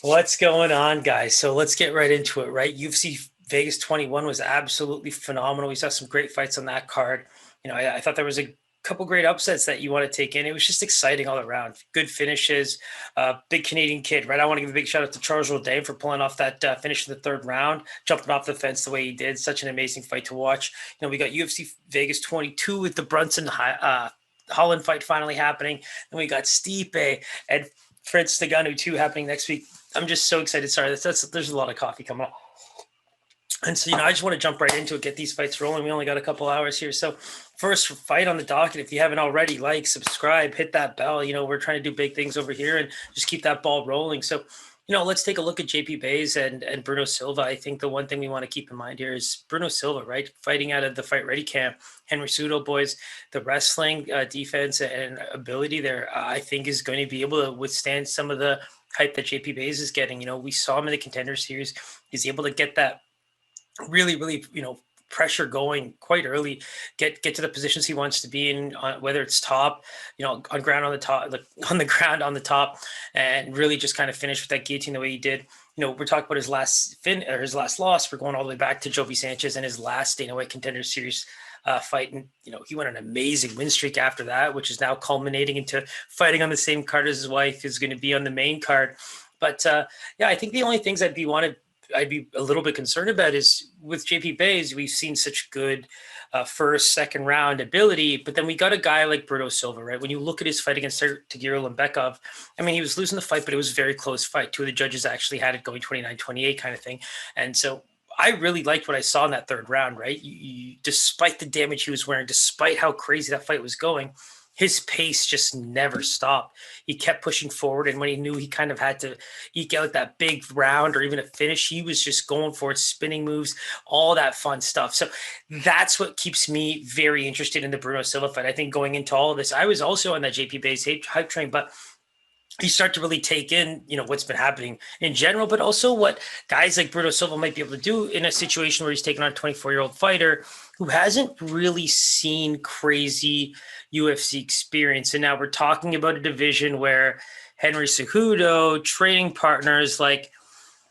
What's going on, guys? So let's get right into it, right? UFC Vegas 21 was absolutely phenomenal. We saw some great fights on that card. I thought there was a couple great upsets that you want to take in. It was just exciting all around. Good finishes. Big Canadian kid, right? I want to give a big shout out to Charles Jourdain for pulling off that finish in the third round, jumping off the fence the way he did. Such an amazing fight to watch. We got UFC Vegas 22 with the Brunson Holland fight finally happening. Then we got Stipe and Francis Ngannou too happening next week. I'm just so excited. Sorry, there's a lot of coffee coming up. And so, I just want to jump right into it, get these fights rolling. We only got a couple hours here. So first fight on the docket, if you haven't already, like, subscribe, hit that bell. We're trying to do big things over here and just keep that ball rolling. So, let's take a look at JP Buys and Bruno Silva. I think the one thing we want to keep in mind here is Bruno Silva, right? Fighting out of the Fight Ready camp. Henry Cejudo boys, the wrestling defense and ability there, I think is going to be able to withstand some of the hype that JP Buys is getting. We saw him in the Contender Series. He's able to get that really, really, pressure going quite early, get to the positions he wants to be in, whether it's top, on ground on the top, on the ground on the top, and really just kind of finish with that guillotine the way he did. We're talking about his last loss. We're going all the way back to Jovi Sanchez and his last Dana White Contender Series fight. And, he went on an amazing win streak after that, which is now culminating into fighting on the same card as his wife is going to be on the main card. But I think the only things I'd be a little bit concerned about is with JP Buys, we've seen such good first, second round ability, but then we got a guy like Bruno Silva, right? When you look at his fight against Tagiro Lembekov, he was losing the fight, but it was a very close fight. Two of the judges actually had it going 29-28 kind of thing. And so I really liked what I saw in that third round, right? Despite the damage he was wearing, despite how crazy that fight was going, his pace just never stopped. He kept pushing forward, and when he knew he kind of had to eke out that big round or even a finish, he was just going for it, spinning moves, all that fun stuff. So that's what keeps me very interested in the Bruno Silva fight. I think going into all of this, I was also on that JP Buys hype train, but you start to really take in, what's been happening in general, but also what guys like Bruno Silva might be able to do in a situation where he's taking on a 24-year-old fighter who hasn't really seen crazy UFC experience. And now we're talking about a division where Henry Cejudo, training partners, like,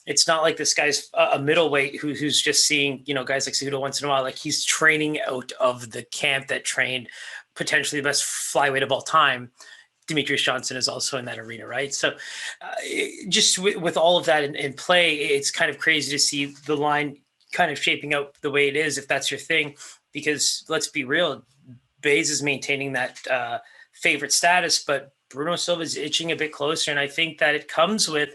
it's not like this guy's a middleweight who's just seeing, guys like Cejudo once in a while. Like, he's training out of the camp that trained potentially the best flyweight of all time. Demetrius Johnson is also in that arena, right? So just with all of that in play, it's kind of crazy to see the line kind of shaping out the way it is, if that's your thing, because let's be real, Buys is maintaining that favorite status, but Bruno Silva is itching a bit closer. And I think that it comes with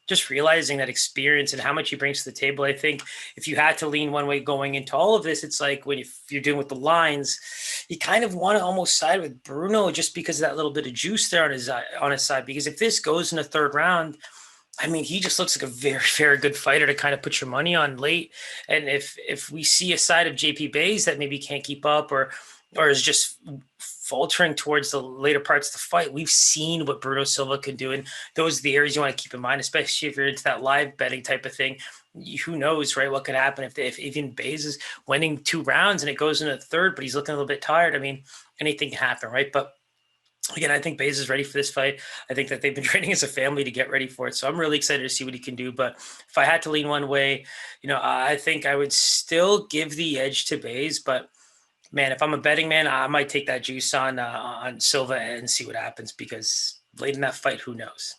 just realizing that experience and how much he brings to the table. I think if you had to lean one way going into all of this, it's like if you're doing with the lines, you kind of want to almost side with Bruno just because of that little bit of juice there on his side. Because if this goes in the third round, he just looks like a very, very good fighter to kind of put your money on late. And if we see a side of JP Buys that maybe can't keep up or is just faltering towards the later parts of the fight, we've seen what Bruno Silva can do. And those are the areas you want to keep in mind, especially if you're into that live betting type of thing. Who knows, right? What could happen if even Buys is winning 2 rounds and it goes into the third, but he's looking a little bit tired. Anything can happen, right? But again, I think Buys is ready for this fight. I think that they've been training as a family to get ready for it. So I'm really excited to see what he can do. But if I had to lean one way, I think I would still give the edge to Buys. But man, if I'm a betting man, I might take that juice on Silva and see what happens, because late in that fight, who knows?